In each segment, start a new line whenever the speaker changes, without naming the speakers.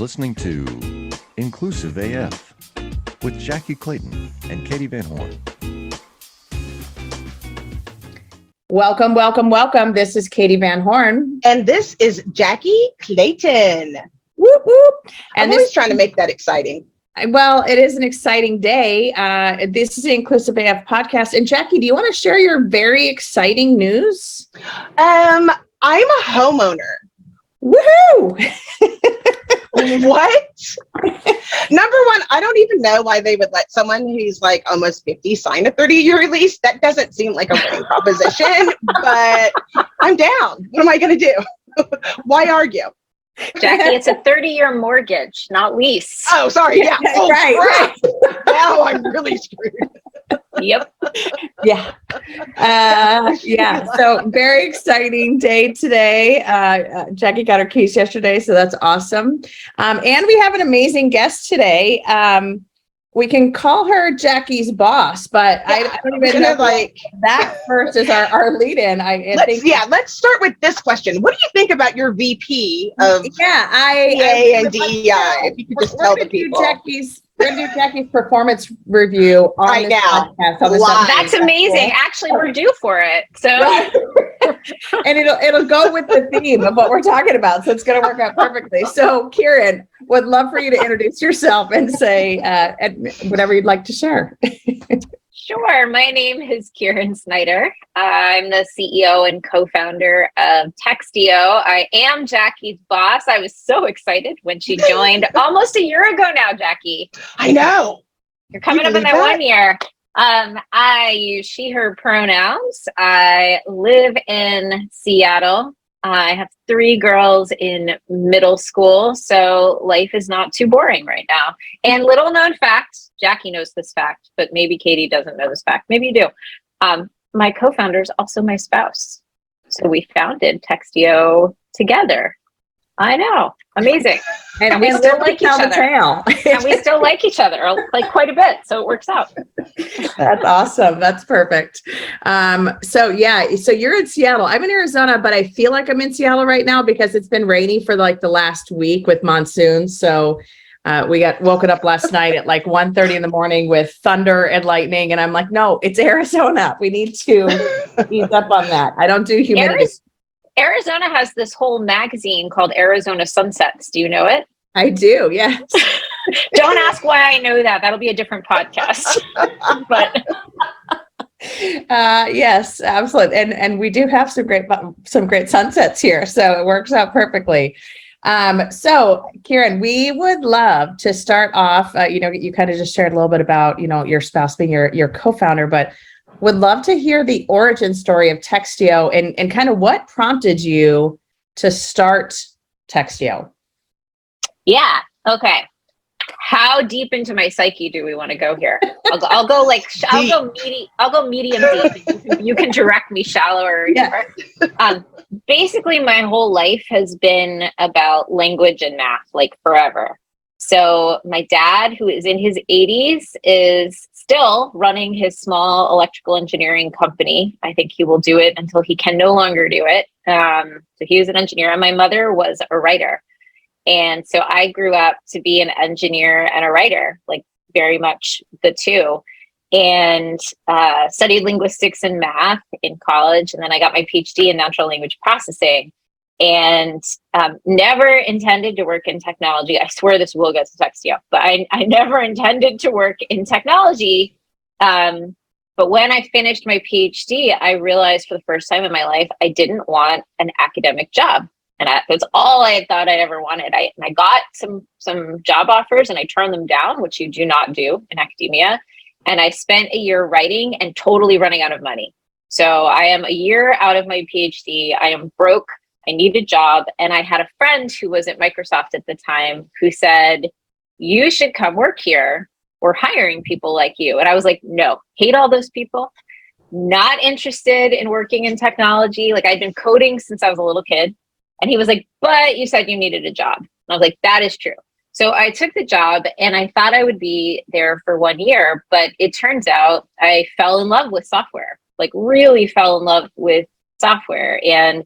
listening to Inclusive AF with Jackye Clayton and Katie Van Horn.
Welcome, welcome, welcome. This is Katie Van Horn.
And this is Jackye Clayton.
Whoop, whoop.
And I'm always trying to make that exciting.
Well, it is an exciting day. This is the Inclusive AF podcast. And Jackye, do you want to share your very exciting news?
I'm a homeowner.
Woohoo!
What? Number one, I don't even know why they would let someone who's like almost 50 sign a 30-year lease. That doesn't seem like a winning proposition, but I'm down. What am I going to do? Why argue?
Jackye, it's a 30-year mortgage, not lease.
Oh, sorry. Yeah. Oh,
right.
Now I'm really screwed.
Yep.
Yeah. So very exciting day today. Jackye got her keys yesterday, so that's awesome. And we have an amazing guest today. We can call her Jackye's boss, but I don't even know like that first is our lead in.
Let's start with this question. What do you think about your VP of
PA
and DEI? If you could just tell the people.
We're going to do Jackye's performance review on this podcast.
That's amazing. Actually, we're due for it. So,
and it'll go with the theme of what we're talking about. So it's going to work out perfectly. So, Kieran, would love for you to introduce yourself and say whatever you'd like to share.
Sure. My name is Kieran Snyder. I'm the CEO and co-founder of Textio. I am Jackye's boss. I was so excited when she joined almost a year ago now, Jackye.
I know.
You're coming up in that 1 year. I use she, her pronouns. I live in Seattle. I have 3 girls in middle school, so life is not too boring right now. And little known fact, Jackye knows this fact, but maybe Katie doesn't know this fact. Maybe you do. My co-founder is also my spouse. So we founded Textio together. I know. Amazing.
And we still like each other.
And we still like each other, like quite a bit. So it works out.
That's awesome. That's perfect. So you're in Seattle. I'm in Arizona, but I feel like I'm in Seattle right now because it's been rainy for like the last week with monsoons. So we got woken up last night at like 1:30 in the morning with thunder and lightning. And I'm like, no, it's Arizona. We need to ease up on that. I don't do humidity.
Arizona has this whole magazine called Arizona Sunsets. Do you know it?
I do, yes.
Don't ask why I know that. That'll be a different podcast. But
yes, absolutely. And we do have some great sunsets here, so it works out perfectly. So Kieran, we would love to start off, you kind of just shared a little bit about, your spouse being your co-founder, but would love to hear the origin story of Textio and kind of what prompted you to start Textio.
Yeah. Okay. How deep into my psyche do we want to go here? I'll go medium deep. You can direct me shallower.
Yeah.
Basically, my whole life has been about language and math, like forever. So my dad, who is in his 80s, is still running his small electrical engineering company. I think he will do it until he can no longer do it. So he was an engineer, and my mother was a writer. And so I grew up to be an engineer and a writer, like very much the two, and studied linguistics and math in college. And then I got my PhD in natural language processing. And never intended to work in technology. I swear this will get to Textio, but I never intended to work in technology. But when I finished my PhD, I realized for the first time in my life, I didn't want an academic job. And that's all I had thought I ever wanted. I got some job offers and I turned them down, which you do not do in academia. And I spent a year writing and totally running out of money. So I am a year out of my PhD. I am broke. I need a job. And I had a friend who was at Microsoft at the time who said, you should come work here. We're hiring people like you. And I was like, no, hate all those people. Not interested in working in technology. Like I'd been coding since I was a little kid. And he was like, but you said you needed a job. And I was like, that is true. So I took the job and I thought I would be there for 1 year, but it turns out I fell in love with software, like really fell in love with software. And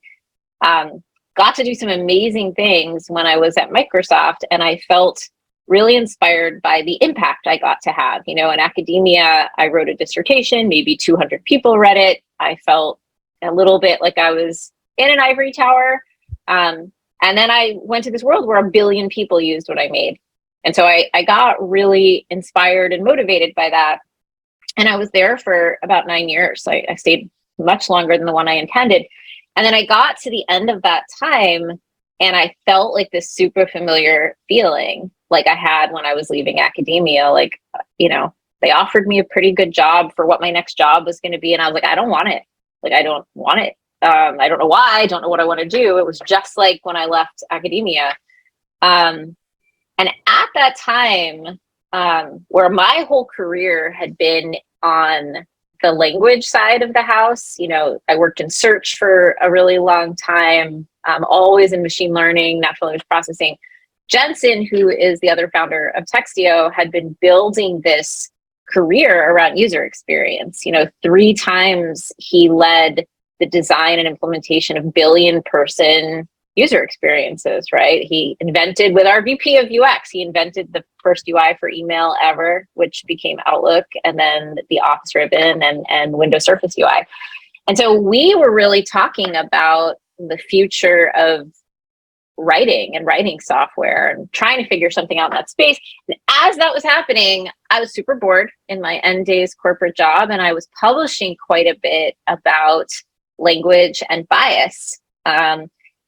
got to do some amazing things when I was at Microsoft, and I felt really inspired by the impact I got to have. You know, in academia, I wrote a dissertation, maybe 200 people read it. I felt a little bit like I was in an ivory tower. And then I went to this world where 1 billion people used what I made. And so I got really inspired and motivated by that. And I was there for about 9 years. So I stayed much longer than the one I intended. And then I got to the end of that time and I felt like this super familiar feeling like I had when I was leaving academia. Like, you know, they offered me a pretty good job for what my next job was going to be. And I was like, I don't want it. Like, I don't want it. I don't know why. I don't know what I want to do. It was just like when I left academia. And at that time, where my whole career had been on the language side of the house, you know, I worked in search for a really long time, always in machine learning, natural language processing. Jensen, who is the other founder of Textio, had been building this career around user experience. You know, 3 times he led the design and implementation of billion-person user experiences, right? He invented, with our VP of UX, he invented the first UI for email ever, which became Outlook, and then the Office ribbon and Windows Surface UI. And so we were really talking about the future of writing and writing software and trying to figure something out in that space. And as that was happening, I was super bored in my end days corporate job, and I was publishing quite a bit about language and bias.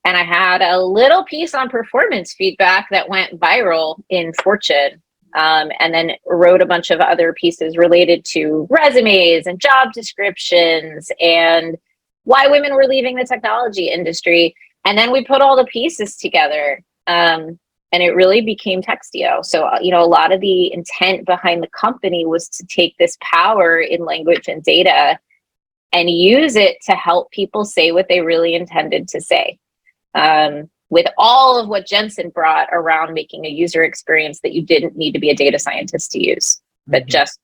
And I had a little piece on performance feedback that went viral in Fortune, and then wrote a bunch of other pieces related to resumes and job descriptions and why women were leaving the technology industry. And then we put all the pieces together, and it really became Textio. So, you know, a lot of the intent behind the company was to take this power in language and data and use it to help people say what they really intended to say. With all of what Jensen brought around making a user experience that you didn't need to be a data scientist to use, that just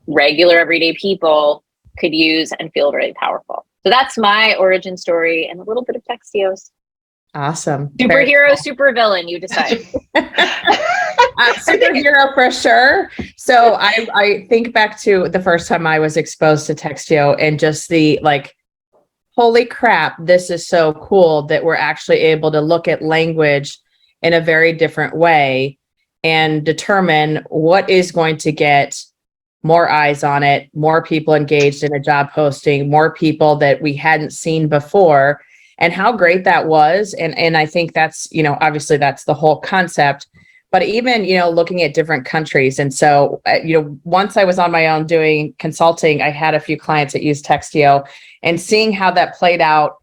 regular everyday people could use and feel really powerful. So that's my origin story and a little bit of Textio's.
Awesome.
Superhero, super villain, you decide.
Superhero for sure. So I think back to the first time I was exposed to Textio and just the like, holy crap, this is so cool that we're actually able to look at language in a very different way and determine what is going to get more eyes on it, more people engaged in a job posting, more people that we hadn't seen before, and how great that was. And I think that's, you know, obviously that's the whole concept, but even, you know, looking at different countries. And so, you know, once I was on my own doing consulting, I had a few clients that used Textio, and seeing how that played out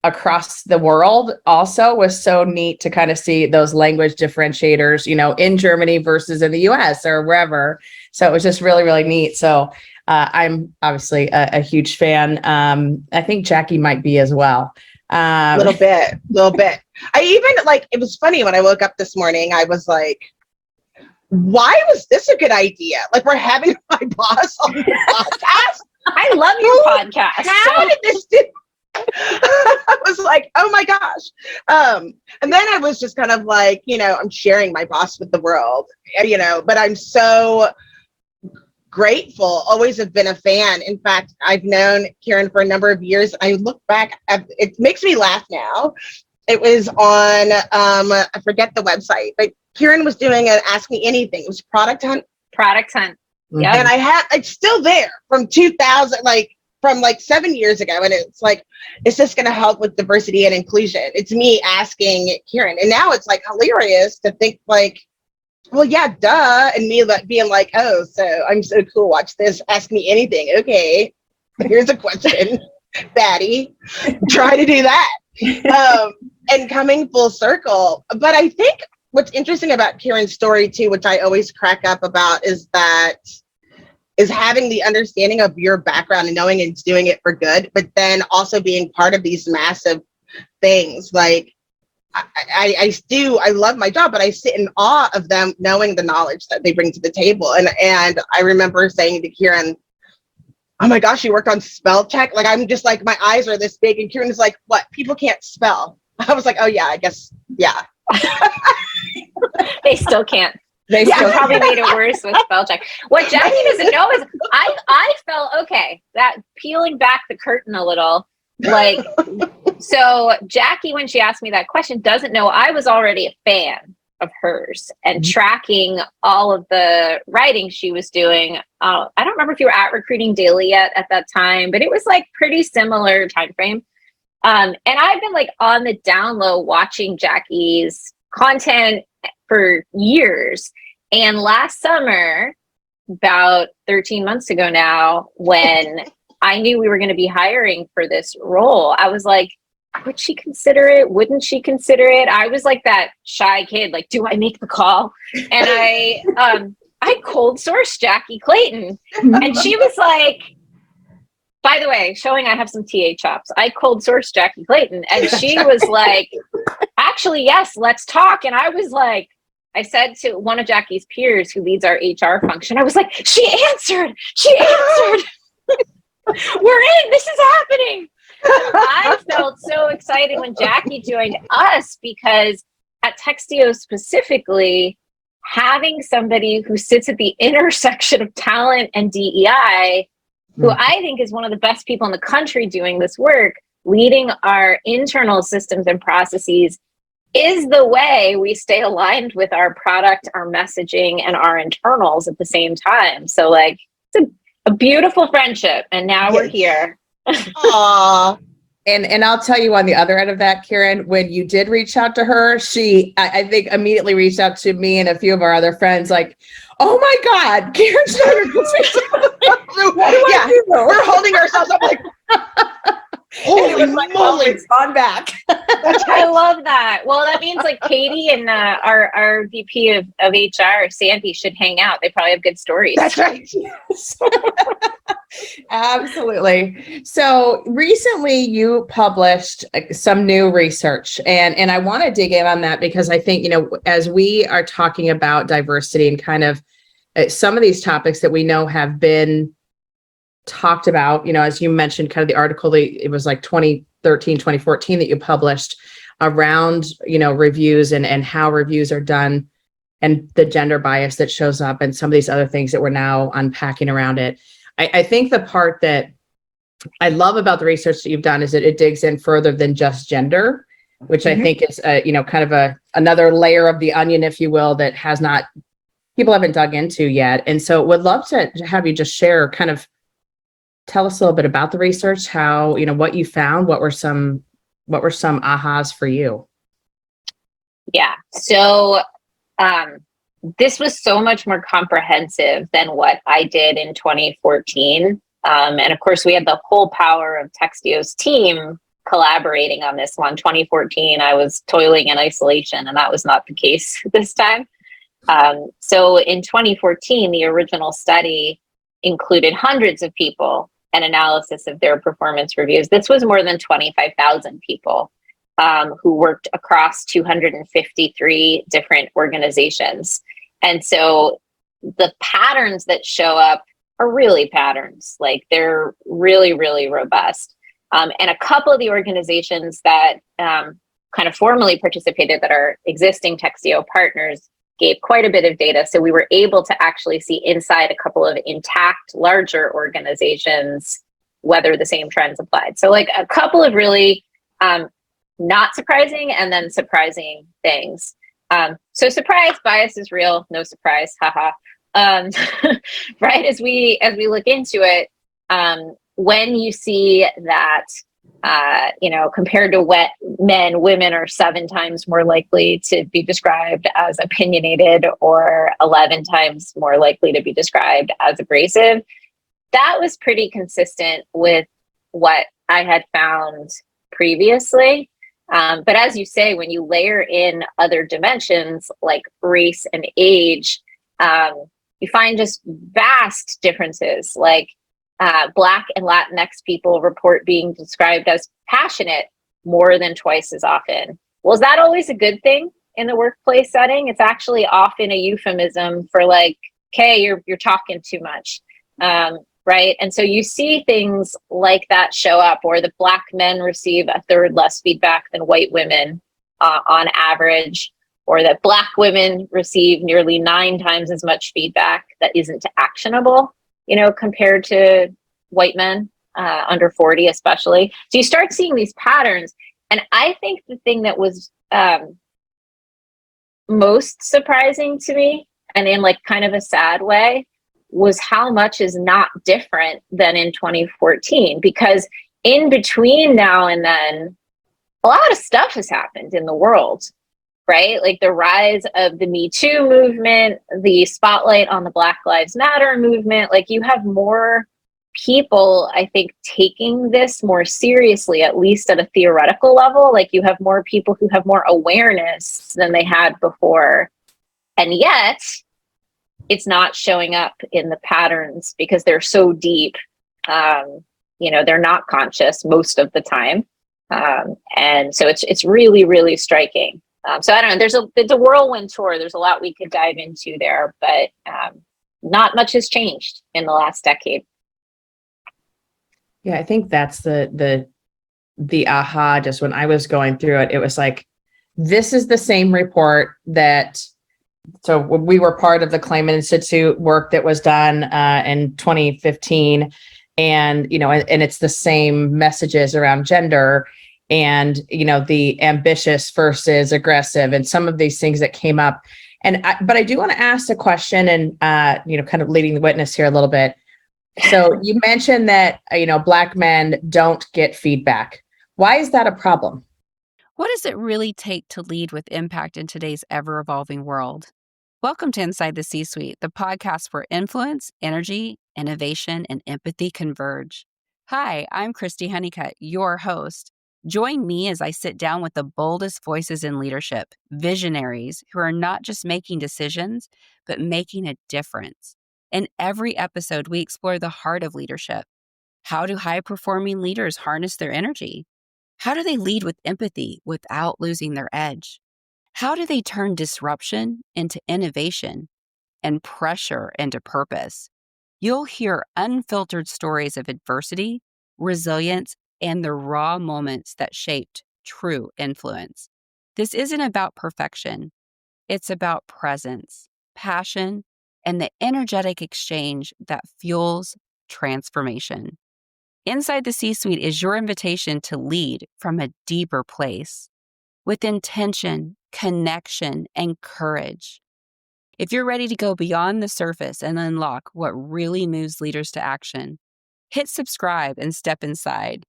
across the world also was so neat to kind of see those language differentiators, you know, in Germany versus in the US or wherever. So it was just really, really neat. So I'm obviously a huge fan. I think Jackye might be as well.
Little bit. I even like, it was funny when I woke up this morning, I was like, why was this a good idea? Like, we're having my boss on the podcast.
I love your podcast.
How did this do? I was like, oh my gosh. And then I was just kind of like, you know, I'm sharing my boss with the world, you know, but I'm so grateful, always have been a fan. In fact, I've known Kieran for a number of years. I look back at, it makes me laugh now. It was on, I forget the website, but Kieran was doing an Ask Me Anything. It was Product Hunt.
Yeah.
And it's still there from 2000, like from like 7 years ago. And it's like, is this going to help with diversity and inclusion? It's me asking Kieran. And now it's like hilarious to think like, well, yeah, duh. And me like being like, oh, so I'm so cool. Watch this. Ask me anything. Okay. Here's a question. Batty. Try to do that. And coming full circle. But I think what's interesting about Kieran's story too, which I always crack up about, is having the understanding of your background and knowing it's doing it for good, but then also being part of these massive things. Like I love my job, but I sit in awe of them knowing the knowledge that they bring to the table. And I remember saying to Kieran, oh my gosh, you worked on spell check. Like, I'm just like, my eyes are this big. And Kieran is like, what? People can't spell. I was like, oh yeah, I guess, yeah.
They still can't.
They
They
still
probably made it worse with spell check. What Jackye doesn't know is I felt okay. That peeling back the curtain a little, like, so Jackye, when she asked me that question, doesn't know I was already a fan of hers and tracking all of the writing she was doing. I don't remember if you were at Recruiting Daily yet at that time, but it was like pretty similar time frame. And I've been like on the down low watching Jackie's content for years. And last summer, about 13 months ago now, when I knew we were going to be hiring for this role, I was like, would she consider it? Wouldn't she consider it? I was like that shy kid, like, do I make the call? And I cold sourced Jackye Clayton. And she was like, by the way, showing I have some TA chops, I cold sourced Jackye Clayton. And she was like, actually, yes, let's talk. And I was like, I said to one of Jackie's peers who leads our HR function, I was like, she answered. We're in, this is happening. I felt so excited when Jackye joined us because at Textio specifically, having somebody who sits at the intersection of talent and DEI, who I think is one of the best people in the country doing this work, leading our internal systems and processes, is the way we stay aligned with our product, our messaging, and our internals at the same time. So like, it's a beautiful friendship. And now we're here.
Aww.
And I'll tell you on the other end of that, Kieran, when you did reach out to her, she, I think, immediately reached out to me and a few of our other friends, like, oh my God, Kieran Snyder.
Yeah, we're holding ourselves up like, holy moly,
it's gone back.
I love that. Well, that means like Katie and our VP of HR, Sandy, should hang out. They probably have good stories.
That's right.
Absolutely. So recently you published some new research and I want to dig in on that because I think, as we are talking about diversity and kind of some of these topics that we know have been talked about, as you mentioned, kind of the article, it was like 2013, 2014 that you published around, reviews and how reviews are done and the gender bias that shows up and some of these other things that we're now unpacking around it. I think the part that I love about the research that you've done is that it digs in further than just gender, which I think is, kind of another layer of the onion, if you will, that people haven't dug into yet. And so would love to have you just share, kind of tell us a little bit about the research, how, what you found, what were some ahas for you?
Yeah. So, this was so much more comprehensive than what I did in 2014. And of course, we had the whole power of Textio's team collaborating on this one. 2014, I was toiling in isolation, and that was not the case this time. So in 2014, the original study included hundreds of people and analysis of their performance reviews. This was more than 25,000 people who worked across 253 different organizations. And so the patterns that show up are really patterns, like they're really, really robust. And a couple of the organizations that kind of formally participated that are existing Textio partners gave quite a bit of data. So we were able to actually see inside a couple of intact, larger organizations, whether the same trends applied. So like a couple of really not surprising and then surprising things. So surprise, bias is real, no surprise, haha. Right, as we look into it, when you see that, compared to men, women are 7 times more likely to be described as opinionated or 11 times more likely to be described as abrasive. That was pretty consistent with what I had found previously. But as you say, when you layer in other dimensions like race and age, you find just vast differences. Like Black and Latinx people report being described as passionate more than twice as often. Well, is that always a good thing in the workplace setting? It's actually often a euphemism for like, okay, you're talking too much. right? And so you see things like that show up, or that Black men receive a third less feedback than white women on average, or that Black women receive nearly 9 times as much feedback that isn't actionable, compared to white men under 40 especially. So you start seeing these patterns. And I think the thing that was most surprising to me, and in like kind of a sad way, was how much is not different than in 2014. Because in between now and then, a lot of stuff has happened in the world, right? Like the rise of the Me Too movement, the spotlight on the Black Lives Matter movement. Like you have more people, I think, taking this more seriously, at least at a theoretical level. Like you have more people who have more awareness than they had before. And yet it's not showing up in the patterns because they're so deep. They're not conscious most of the time. And so it's really, really striking. So I don't know, it's a whirlwind tour. There's a lot we could dive into there, but not much has changed in the last decade.
Yeah, I think that's the aha. Just when I was going through it, it was like, this is the same report so we were part of the Climate Institute work that was done in 2015. And, and it's the same messages around gender and, the ambitious versus aggressive and some of these things that came up. But I do want to ask a question and, kind of leading the witness here a little bit. So you mentioned that, Black men don't get feedback. Why is that a problem?
What does it really take to lead with impact in today's ever-evolving world? Welcome to Inside the C-Suite, the podcast where influence, energy, innovation, and empathy converge. Hi, I'm Christy Honeycutt, your host. Join me as I sit down with the boldest voices in leadership, visionaries who are not just making decisions, but making a difference. In every episode, we explore the heart of leadership. How do high-performing leaders harness their energy? How do they lead with empathy without losing their edge? How do they turn disruption into innovation and pressure into purpose? You'll hear unfiltered stories of adversity, resilience, and the raw moments that shaped true influence. This isn't about perfection. It's about presence, passion, and the energetic exchange that fuels transformation. Inside the C-Suite is your invitation to lead from a deeper place, with intention, connection, and courage. If you're ready to go beyond the surface and unlock what really moves leaders to action, hit subscribe and step inside.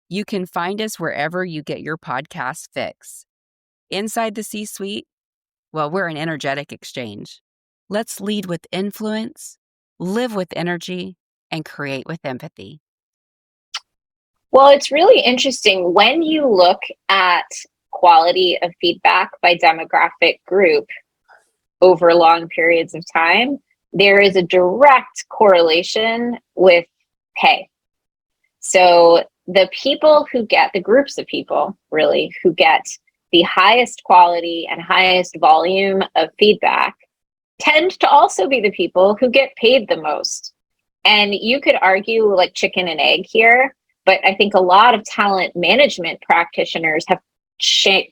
You can find us wherever you get your podcast fix. Inside the C-Suite, well, we're an energetic exchange. Let's lead with influence, live with energy, and create with empathy.
Well, it's really interesting when you look at quality of feedback by demographic group over long periods of time, there is a direct correlation with pay. So the groups of people really who get the highest quality and highest volume of feedback tend to also be the people who get paid the most. And you could argue like chicken and egg here, but I think a lot of talent management practitioners have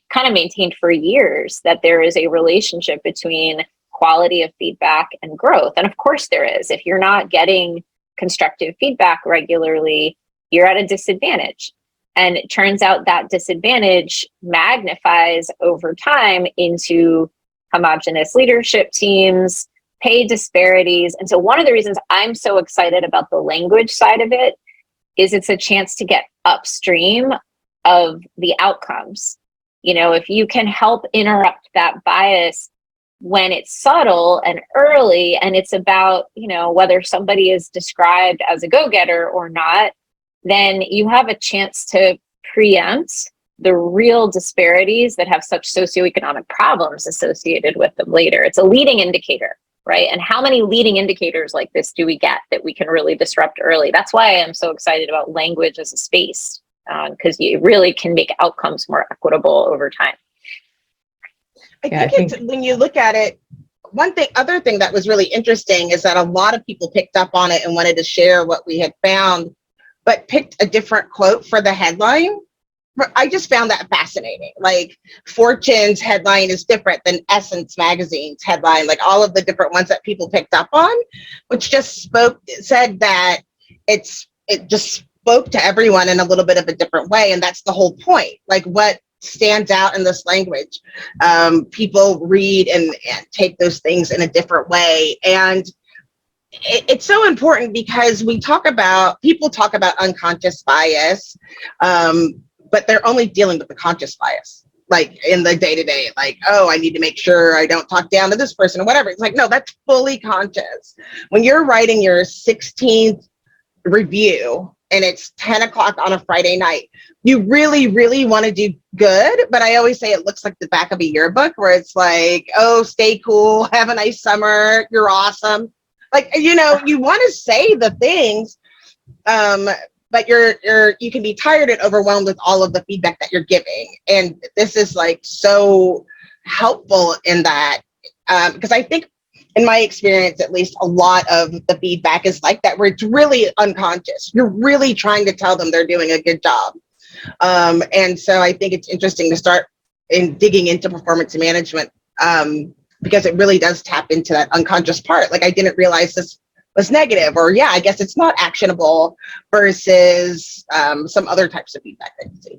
kind of maintained for years that there is a relationship between quality of feedback and growth. And of course there is. If you're not getting constructive feedback regularly, you're at a disadvantage. And it turns out that disadvantage magnifies over time into homogenous leadership teams, pay disparities. And so one of the reasons I'm so excited about the language side of it is it's a chance to get upstream of the outcomes. If you can help interrupt that bias when it's subtle and early, and it's about, whether somebody is described as a go-getter or not, then you have a chance to preempt the real disparities that have such socioeconomic problems associated with them later. It's a leading indicator, right? And how many leading indicators like this do we get that we can really disrupt early? That's why I am so excited about language as a space, because you really can make outcomes more equitable over time.
I think when you look at it, other thing that was really interesting is that a lot of people picked up on it and wanted to share what we had found, but picked a different quote for the headline. I just found that fascinating. Like Fortune's headline is different than Essence Magazine's headline, like all of the different ones that people picked up on, which just said that it just spoke to everyone in a little bit of a different way. And that's the whole point. Like what stands out in this language. People read and take those things in a different way. And it's so important because people talk about unconscious bias, but they're only dealing with the conscious bias, like in the day-to-day, like, oh, I need to make sure I don't talk down to this person or whatever. It's like, no, that's fully conscious. When you're writing your 16th review and it's 10 o'clock on a Friday night, you really, really want to do good. But I always say it looks like the back of a yearbook where it's like, oh, stay cool, have a nice summer, you're awesome. Like, you want to say the things, but you can be tired and overwhelmed with all of the feedback that you're giving. And this is like so helpful in that, because I think in my experience, at least, a lot of the feedback is like that, where it's really unconscious. You're really trying to tell them they're doing a good job. And so I think it's interesting to start digging into performance management, because it really does tap into that unconscious part. Like, I didn't realize this was negative, or I guess it's not actionable, versus some other types of feedback that you see.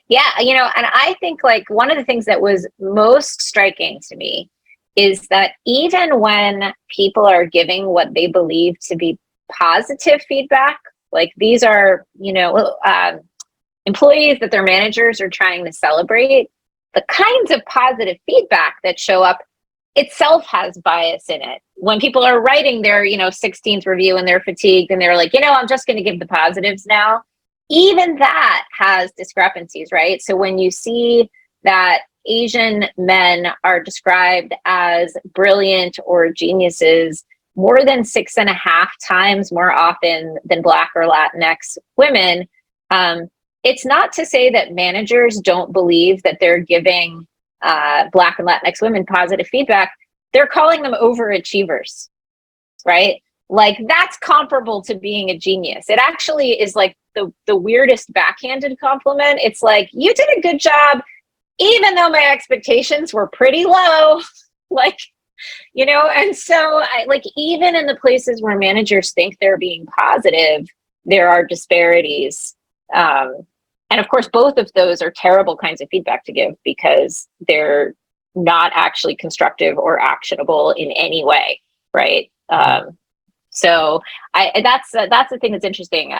Yeah, and I think like one of the things that was most striking to me is that even when people are giving what they believe to be positive feedback, like these are, employees that their managers are trying to celebrate, the kinds of positive feedback that show up itself has bias in it. When people are writing their, 16th review and they're fatigued and they're like, I'm just going to give the positives now, even that has discrepancies, right? So when you see that Asian men are described as brilliant or geniuses more than 6.5 times more often than Black or Latinx women, it's not to say that managers don't believe that they're giving Black and Latinx women positive feedback. They're calling them overachievers, right? Like, that's comparable to being a genius. It actually is like the weirdest backhanded compliment. It's like, you did a good job, even though my expectations were pretty low. And so even in the places where managers think they're being positive, there are disparities. And of course, both of those are terrible kinds of feedback to give because they're not actually constructive or actionable in any way, right? So that's the thing that's interesting.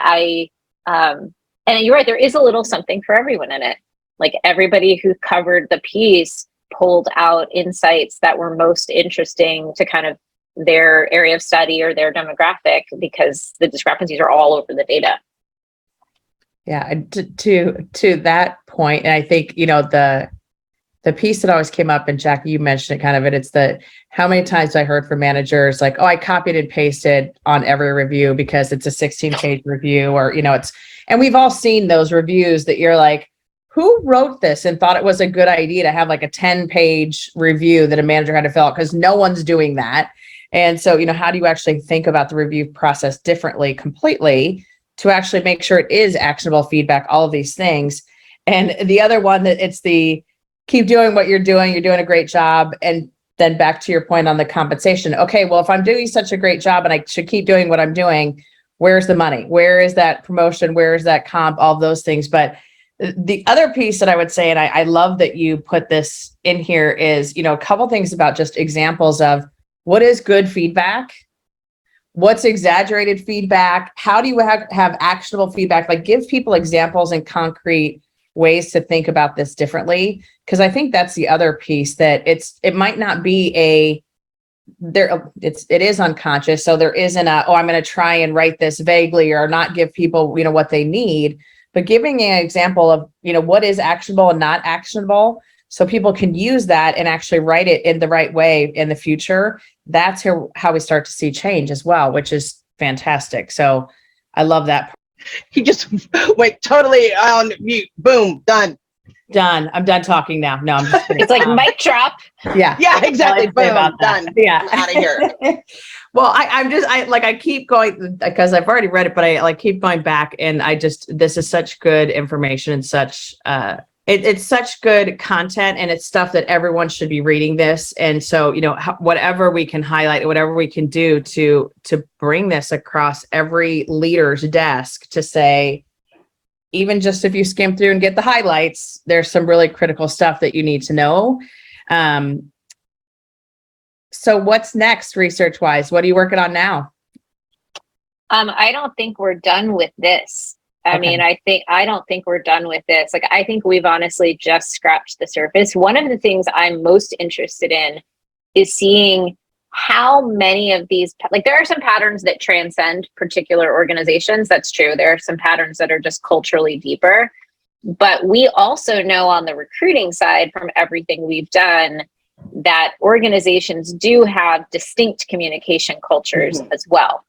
And you're right, there is a little something for everyone in it. Like, everybody who covered the piece pulled out insights that were most interesting to kind of their area of study or their demographic, because the discrepancies are all over the data.
Yeah, to that point, and I think the piece that always came up, and Jackye, you mentioned it kind of, it's the how many times I heard from managers like, oh, I copied and pasted on every review because it's a 16-page review, or and we've all seen those reviews that you're like, who wrote this and thought it was a good idea to have like a 10-page review that a manager had to fill out, because no one's doing that. And so, how do you actually think about the review process differently, completely, to actually make sure it is actionable feedback, all of these things. And the other one, that it's the keep doing what you're doing a great job. And then back to your point on the compensation. Okay, well, if I'm doing such a great job and I should keep doing what I'm doing, where's the money? Where is that promotion? Where is that comp? All those things. But the other piece that I would say, and I love that you put this in here, is, a couple things about just examples of what is good feedback, what's exaggerated feedback, how do you have actionable feedback? Like, give people examples and concrete ways to think about this differently. Because I think that's the other piece, that it might not be it is unconscious. So there isn't I'm going to try and write this vaguely or not give people, what they need, but giving an example of, what is actionable and not actionable, so people can use that and actually write it in the right way in the future. That's how we start to see change as well, which is fantastic. So I love that.
He just went totally on mute. Boom, done.
I'm done talking now. No, I'm just kidding.
It's like mic drop.
Yeah.
Yeah, exactly.
I'd say
Boom,
about that.
done.
Yeah.
I'm out of here.
Well, I keep going because I've already read it, but I like keep going back, and this is such good information and such, it's such good content, and it's stuff that everyone should be reading this. And so, whatever we can highlight, whatever we can do to bring this across every leader's desk to say, even just if you skim through and get the highlights, there's some really critical stuff that you need to know. So what's next research wise? What are you working on now?
I don't think we're done with this. I
Okay.
mean, I don't think we're done with this. Like, I think we've honestly just scratched the surface. One of the things I'm most interested in is seeing how many of these, like, there are some patterns that transcend particular organizations. That's true. There are some patterns that are just culturally deeper. But we also know on the recruiting side, from everything we've done, that organizations do have distinct communication cultures as well.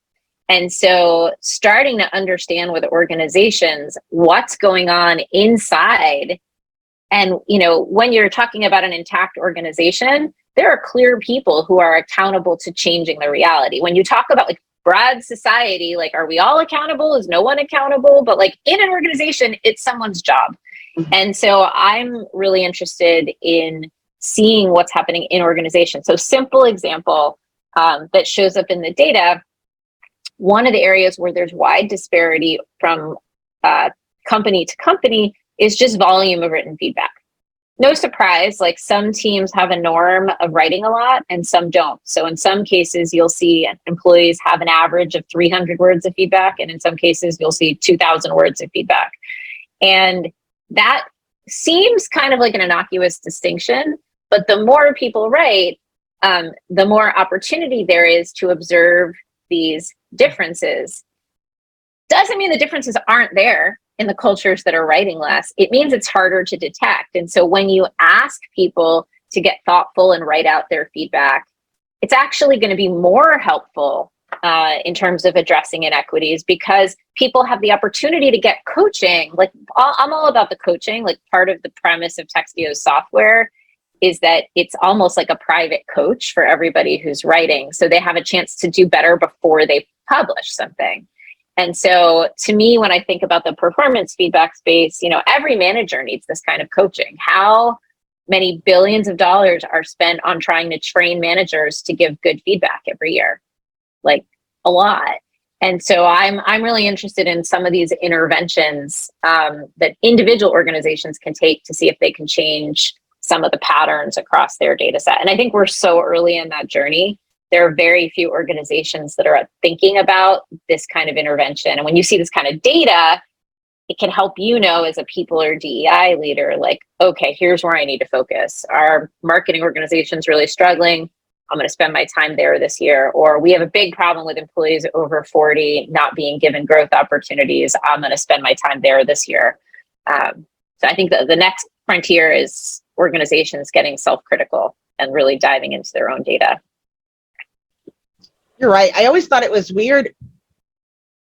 And so starting to understand with organizations what's going on inside. And, when you're talking about an intact organization, there are clear people who are accountable to changing the reality. When you talk about like broad society, like, are we all accountable? Is no one accountable? But like in an organization, it's someone's job. And so I'm really interested in seeing what's happening in organizations. So simple example that shows up in the data, one of the areas where there's wide disparity from company to company is just volume of written feedback. No surprise, like some teams have a norm of writing a lot and some don't. So in some cases, you'll see employees have an average of 300 words of feedback. And in some cases, you'll see 2,000 words of feedback. And that seems kind of like an innocuous distinction, but the more people write, the more opportunity there is to observe these differences. Doesn't mean the differences aren't there in the cultures that are writing less. It means it's harder to detect. And so when you ask people to get thoughtful and write out their feedback, it's actually going to be more helpful in terms of addressing inequities, because people have the opportunity to get coaching. Like, I'm all about the coaching. Like, part of the premise of Textio's software is that it's almost like a private coach for everybody who's writing. So they have a chance to do better before they publish something. And so to me, when I think about the performance feedback space, every manager needs this kind of coaching. How many billions of dollars are spent on trying to train managers to give good feedback every year? Like, a lot. And so I'm really interested in some of these interventions that individual organizations can take to see if they can change some of the patterns across their data set. And I think we're so early in that journey. There are very few organizations that are thinking about this kind of intervention. And when you see this kind of data, it can help as a people or DEI leader, like, okay, here's where I need to focus. Our marketing organization's really struggling. I'm going to spend my time there this year. Or we have a big problem with employees over 40 not being given growth opportunities. I'm going to spend my time there this year. So I think that the next frontier is organizations getting self-critical and really diving into their own data.
You're right. I always thought it was weird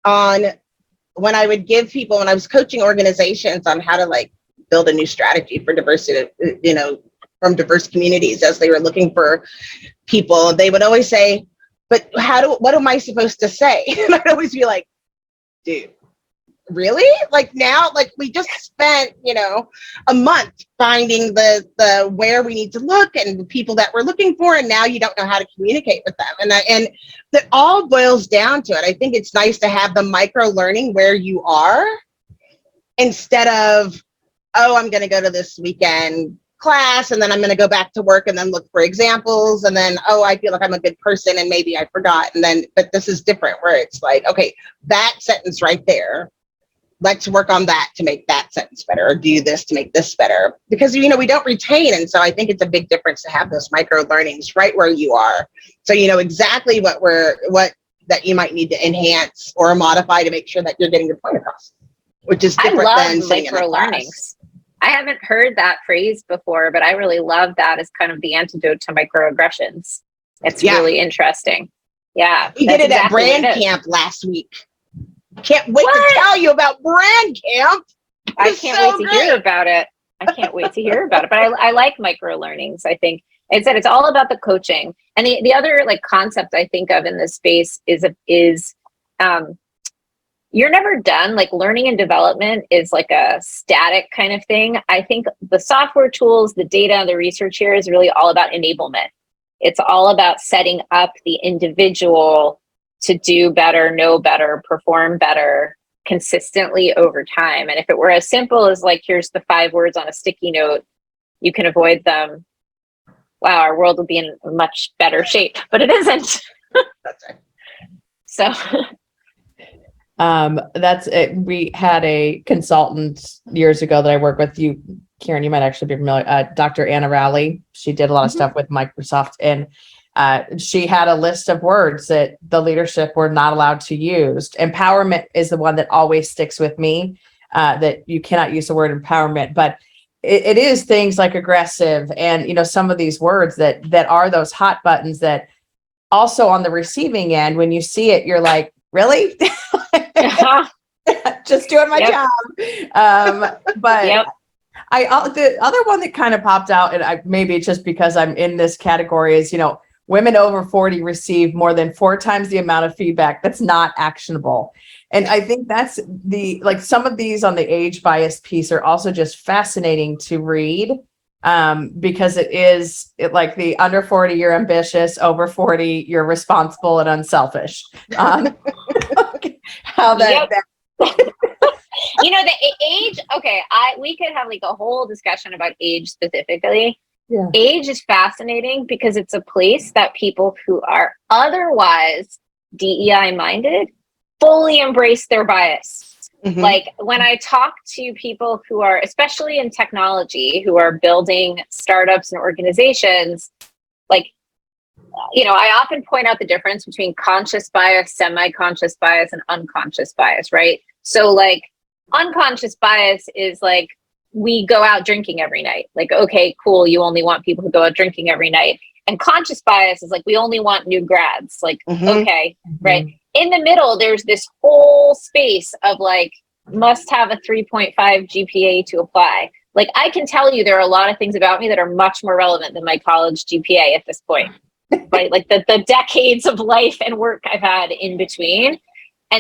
when I would give people, when I was coaching organizations on how to like build a new strategy for diversity, from diverse communities as they were looking for people, they would always say, but what am I supposed to say? And I'd always be like, dude, really? Like, now, like, we just spent, a month finding the where we need to look and the people that we're looking for, and now you don't know how to communicate with them. And that all boils down to it. I think it's nice to have the micro learning where you are, instead of, oh, I'm going to go to this weekend class and then I'm going to go back to work and then look for examples, and then, oh, I feel like I'm a good person and maybe I forgot. And then, but this is different, where it's like, okay, that sentence right there, let's work on that to make that sentence better, or do this to make this better, because we don't retain. And so I think it's a big difference to have those micro learnings right where you are, so you know exactly what that you might need to enhance or modify to make sure that you're getting your point across, which is different than sitting in a class.
Learnings. I haven't heard that phrase before, but I really love that as kind of the antidote to microaggressions. It's really interesting. Yeah.
We did it at brand camp last week. Can't wait to tell you about brand camp.
I can't wait to hear about it. I can't wait to hear about it. But I like micro learnings. I think It's all about the coaching. And the other like concept I think of in this space is you're never done. Like learning and development is like a static kind of thing. I think the software tools, the data, the research here is really all about enablement. It's all about setting up the individual to do better, know better, perform better consistently over time. And if it were as simple as like, here's the 5 words on a sticky note, you can avoid them. Wow, our world would be in a much better shape, but it isn't.
That's right.
So
that's it. We had a consultant years ago that I worked with. You, Kieran, you might actually be familiar. Dr. Anna Rowley. She did a lot of stuff with Microsoft, and she had a list of words that the leadership were not allowed to use. Empowerment is the one that always sticks with me. That you cannot use the word empowerment, but it is things like aggressive and some of these words that are those hot buttons that also on the receiving end, when you see it, you're like, really? Just doing my job. But the other one that kind of popped out, and maybe it's just because I'm in this category, is women over 40 receive more than 4 times the amount of feedback that's not actionable. And I think that's some of these on the age bias piece are also just fascinating to read, because it like the under 40, you're ambitious, over 40, you're responsible and unselfish. How that
the age. Okay, we could have like a whole discussion about age specifically.
Yeah.
Age is fascinating because it's a place that people who are otherwise DEI minded fully embrace their bias.
Mm-hmm.
Like when I talk to people who are, especially in technology, who are building startups and organizations, like, I often point out the difference between conscious bias, semi-conscious bias, and unconscious bias, right? So like unconscious bias is like, we go out drinking every night. Like, okay, cool. You only want people who go out drinking every night. And conscious bias is like, we only want new grads. Like, okay, right. In the middle, there's this whole space of like, must have a 3.5 GPA to apply. Like, I can tell you there are a lot of things about me that are much more relevant than my college GPA at this point, right? Like the decades of life and work I've had in between.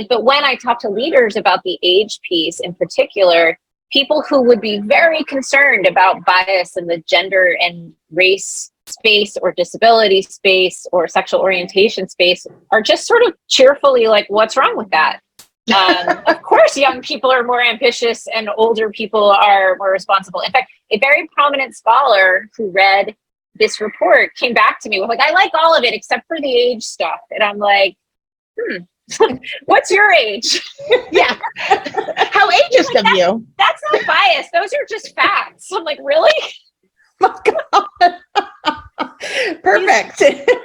But when I talk to leaders about the age piece in particular, people who would be very concerned about bias in the gender and race space or disability space or sexual orientation space are just sort of cheerfully like, what's wrong with that? Of course, young people are more ambitious and older people are more responsible. In fact, a very prominent scholar who read this report came back to me with like, I like all of it except for the age stuff. And I'm like, what's your age?
Yeah. How ageist of you?
That's not bias. Those are just facts. I'm like, really?
My God. Perfect.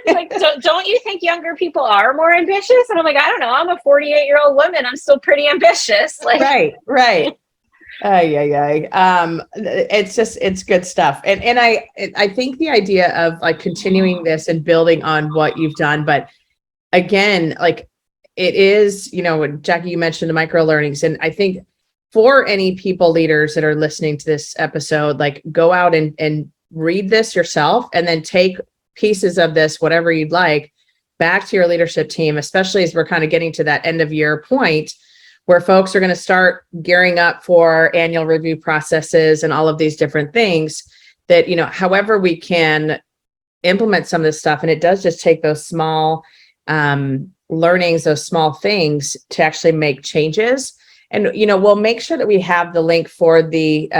Like, don't you think younger people are more ambitious? And I'm like, I don't know. I'm a 48-year-old woman. I'm still pretty ambitious. Like,
right. It's good stuff. And I think the idea of like continuing this and building on what you've done, but again, like it is, Jackye, you mentioned the micro learnings, and I think for any people leaders that are listening to this episode, like go out and read this yourself and then take pieces of this, whatever you'd like, back to your leadership team, especially as we're kind of getting to that end of year point where folks are going to start gearing up for annual review processes and all of these different things that, however we can implement some of this stuff. And it does just take those small learnings, those small things to actually make changes. And, we'll make sure that we have the link for the,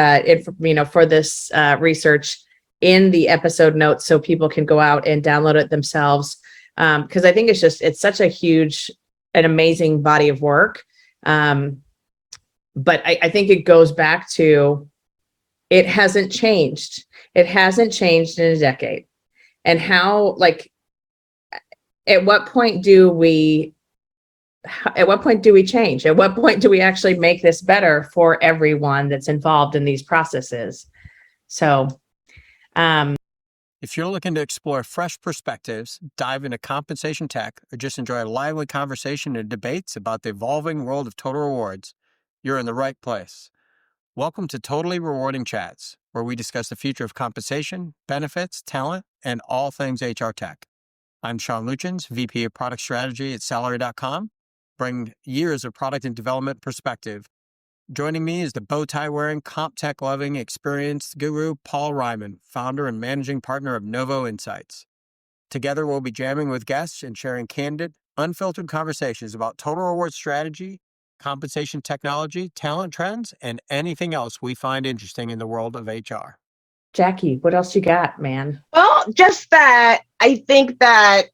for this research in the episode notes so people can go out and download it themselves. Because I think it's such a huge and amazing body of work. But I think it goes back to, it hasn't changed. It hasn't changed in a decade. And how, like, at what point do we change? At what point do we actually make this better for everyone that's involved in these processes? So,
if you're looking to explore fresh perspectives, dive into compensation tech, or just enjoy a lively conversation and debates about the evolving world of total rewards, you're in the right place. Welcome to Totally Rewarding Chats, where we discuss the future of compensation, benefits, talent, and all things HR tech. I'm Sean Luchins, VP of Product Strategy at Salary.com, bring years of product and development perspective. Joining me is the bow tie wearing, comp tech loving, experienced guru, Paul Ryman, founder and managing partner of Novo Insights. Together, we'll be jamming with guests and sharing candid, unfiltered conversations about total reward strategy, compensation technology, talent trends, and anything else we find interesting in the world of HR.
Jackye, what else you got, man?
Well, just that I think that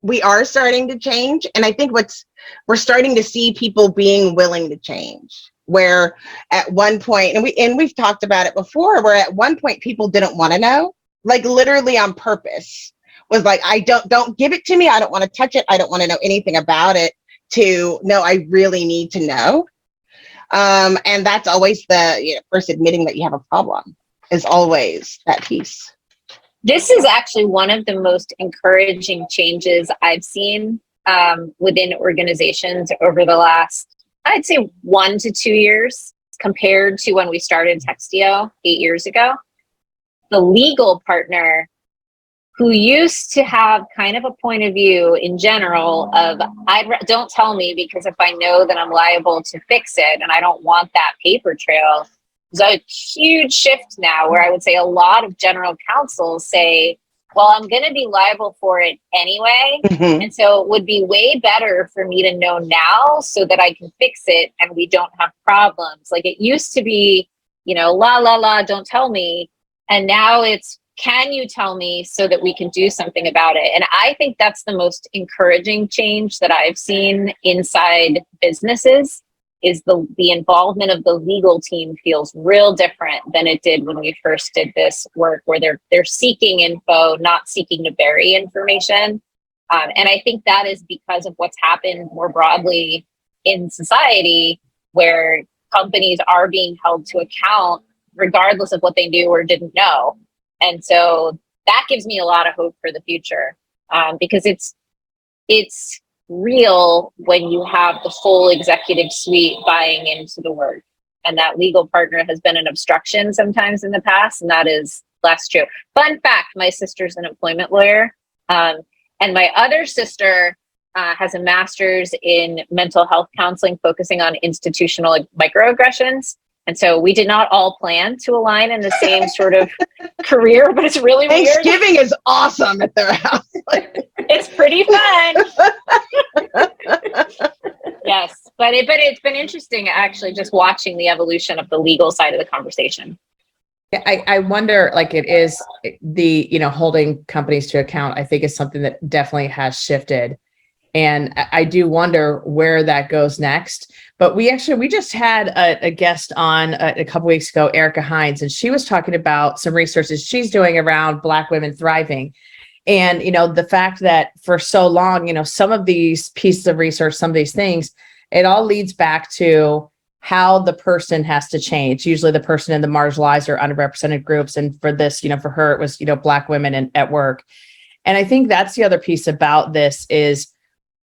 we are starting to change. And I think we're starting to see people being willing to change. Where at one point, and we've talked about it before, where at one point people didn't want to know, like literally on purpose, was like, I don't give it to me. I don't want to touch it. I don't want to know anything about it. To no, I really need to know. And that's always the first admitting that you have a problem is always that piece.
This is actually one of the most encouraging changes I've seen within organizations over the last, I'd say 1 to 2 years compared to when we started Textio 8 years ago. The legal partner who used to have kind of a point of view in general of, don't tell me, because if I know that I'm liable to fix it and I don't want that paper trail. There's a huge shift now where I would say a lot of general counsels say, well, I'm going to be liable for it anyway.
Mm-hmm.
And so it would be way better for me to know now so that I can fix it and we don't have problems. Like it used to be, la, don't tell me. And now it's, can you tell me so that we can do something about it? And I think that's the most encouraging change that I've seen inside businesses is the involvement of the legal team feels real different than it did when we first did this work, where they're seeking info, not seeking to bury information. And I think that is because of what's happened more broadly in society, where companies are being held to account regardless of what they knew or didn't know. And so that gives me a lot of hope for the future, because it's real when you have the full executive suite buying into the work, and that legal partner has been an obstruction sometimes in the past, and that is less true. Fun fact, my sister's an employment lawyer, and my other sister has a master's in mental health counseling focusing on institutional microaggressions. And so we did not all plan to align in the same sort of career, but it's really weird.
Thanksgiving is awesome at their house.
It's pretty fun. Yes, but it's been interesting actually just watching the evolution of the legal side of the conversation.
I wonder, like it is the, holding companies to account, I think is something that definitely has shifted. And I do wonder where that goes next. But we just had a guest on a couple weeks ago, Erica Hines, and she was talking about some researches she's doing around Black women thriving. And, the fact that for so long, some of these pieces of research, some of these things, it all leads back to how the person has to change, usually the person in the marginalized or underrepresented groups. And for this, for her, it was, Black women at work. And I think that's the other piece about this is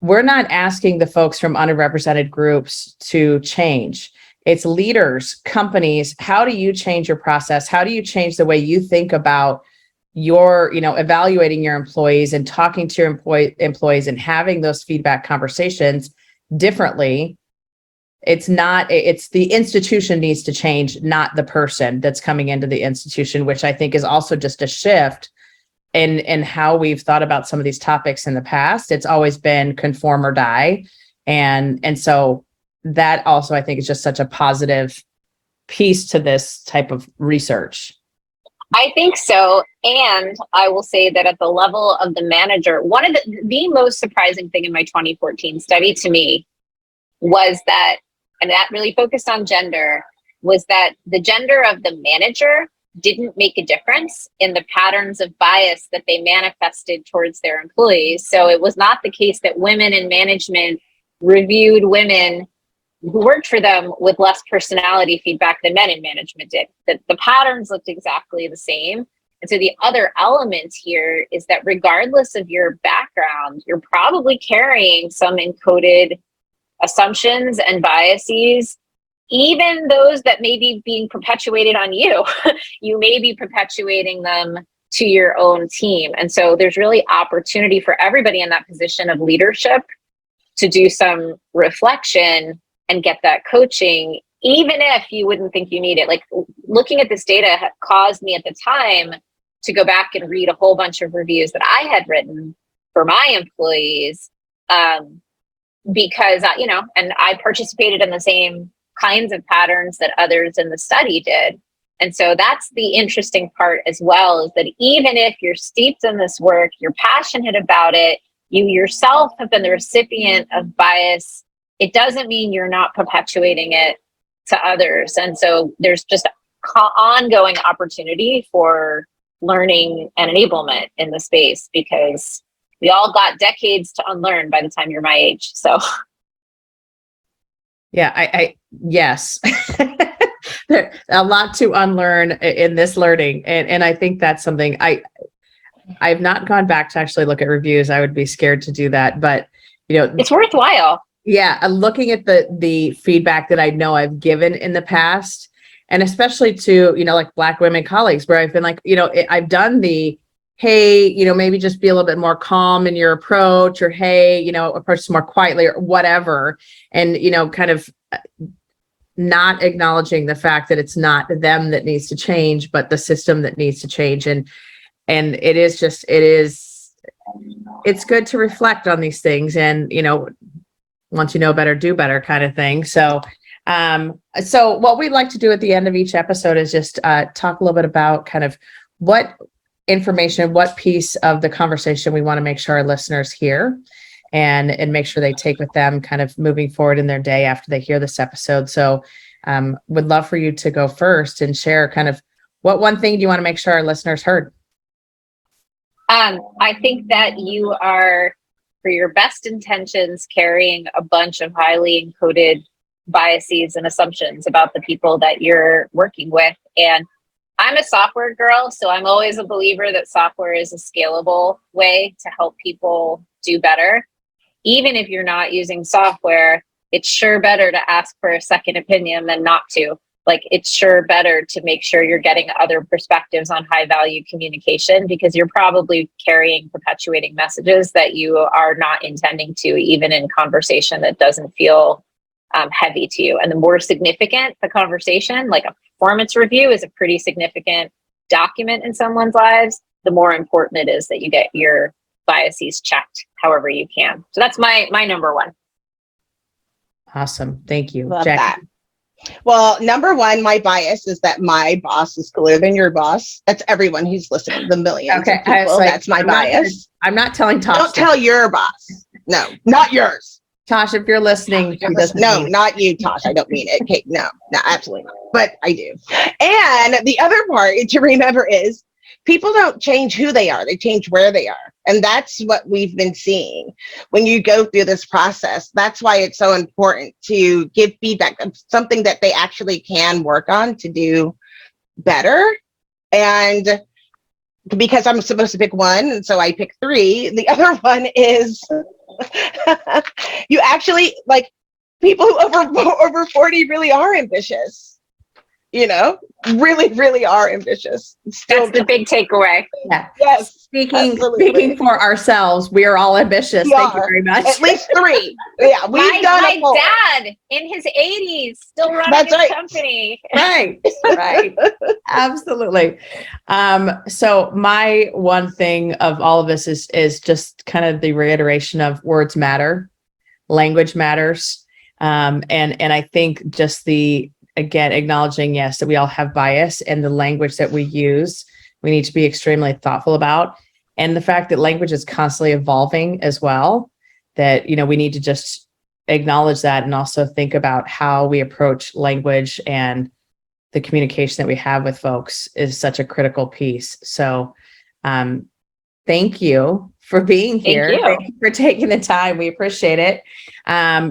we're not asking the folks from underrepresented groups to change. It's leaders, companies. How do you change your process? How do you change the way you think about your, evaluating your employees and talking to your employees and having those feedback conversations differently? It's the institution needs to change, not the person that's coming into the institution, which I think is also just a shift in how we've thought about some of these topics in the past. It's always been conform or die. And so that also, I think, is just such a positive piece to this type of research.
I think so. And I will say that at the level of the manager, one of the most surprising thing in my 2014 study to me was that, and that really focused on gender, was that the gender of the manager didn't make a difference in the patterns of bias that they manifested towards their employees. So it was not the case that women in management reviewed women who worked for them with less personality feedback than men in management did. The patterns looked exactly the same. And so the other element here is that regardless of your background, you're probably carrying some encoded assumptions and biases even those that may be being perpetuated on you, you may be perpetuating them to your own team. And so there's really opportunity for everybody in that position of leadership to do some reflection and get that coaching, even if you wouldn't think you need it. Like, looking at this data caused me at the time to go back and read a whole bunch of reviews that I had written for my employees, because, and I participated in the same kinds of patterns that others in the study did. And so that's the interesting part as well, is that even if you're steeped in this work, you're passionate about it, you yourself have been the recipient of bias, it doesn't mean you're not perpetuating it to others. And so there's just ongoing opportunity for learning and enablement in the space, because we all got decades to unlearn by the time you're my age. So
yeah, yes. There's a lot to unlearn in this learning. And I think that's something I've not gone back to actually look at reviews. I would be scared to do that, but
it's worthwhile.
Yeah. Looking at the feedback that I know I've given in the past, and especially to, like Black women colleagues, where I've been like, I've done the, hey, maybe just be a little bit more calm in your approach, or, hey, approach this more quietly, or whatever. And, kind of not acknowledging the fact that it's not them that needs to change, but the system that needs to change. And it's good to reflect on these things, and, once you know better, do better kind of thing. So what we'd like to do at the end of each episode is just talk a little bit about kind of what information, what piece of the conversation we want to make sure our listeners hear, and make sure they take with them kind of moving forward in their day after they hear this episode. So would love for you to go first and share kind of what one thing do you want to make sure our listeners heard?
I think that you are, for your best intentions, carrying a bunch of highly encoded biases and assumptions about the people that you're working with. And I'm a software girl, so I'm always a believer that software is a scalable way to help people do better. Even if you're not using software, it's sure better to ask for a second opinion than not to. Like, it's sure better to make sure you're getting other perspectives on high value communication, because you're probably perpetuating messages that you are not intending to, even in conversation that doesn't feel heavy to you. And the more significant the conversation, like a performance review is a pretty significant document in someone's lives, the more important it is that you get your biases checked however you can. So that's my number one.
Awesome. Thank you.
Love
Jackye.
that. Well, number one, my bias is that my boss is cooler than your boss. That's everyone who's listening, the millions
Okay,
of people. That's my bias.
I'm not telling Tosh.
Don't tell your boss. No, not yours.
Tosh, if you're listening,
No, not you, Tosh. I don't mean it. Okay, no, absolutely not. But I do. And the other part to remember is people don't change who they are. They change where they are. And that's what we've been seeing when you go through this process. That's why it's so important to give feedback of something that they actually can work on to do better. And because I'm supposed to pick one, and so I pick three, the other one is you actually, like, people who over 40 really are ambitious. Really, really are ambitious.
That's the big takeaway.
Yeah.
Yes.
Speaking for ourselves, we are all ambitious. Thank you very much.
At least three. Yeah,
my dad in his 80s still running his company.
Right. Absolutely. So my one thing of all of this is just kind of the reiteration of words matter, language matters. And I think just again, acknowledging, yes, that we all have bias, and the language that we use, we need to be extremely thoughtful about. And the fact that language is constantly evolving as well, that, we need to just acknowledge that, and also think about how we approach language, and the communication that we have with folks is such a critical piece. So thank you for being here. Thank you for taking the time. We appreciate it.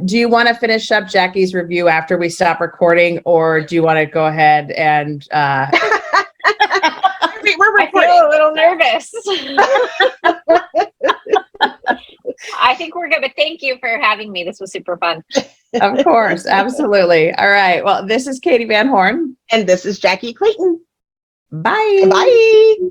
Do you want to finish up Jackye's review after we stop recording, or do you want to go ahead and
I feel a little nervous. I think we're good, but thank you for having me. This was super fun.
Of course. Absolutely. All right. Well, this is Katie Van Horn.
And this is Jackye Clayton.
Bye.
Bye.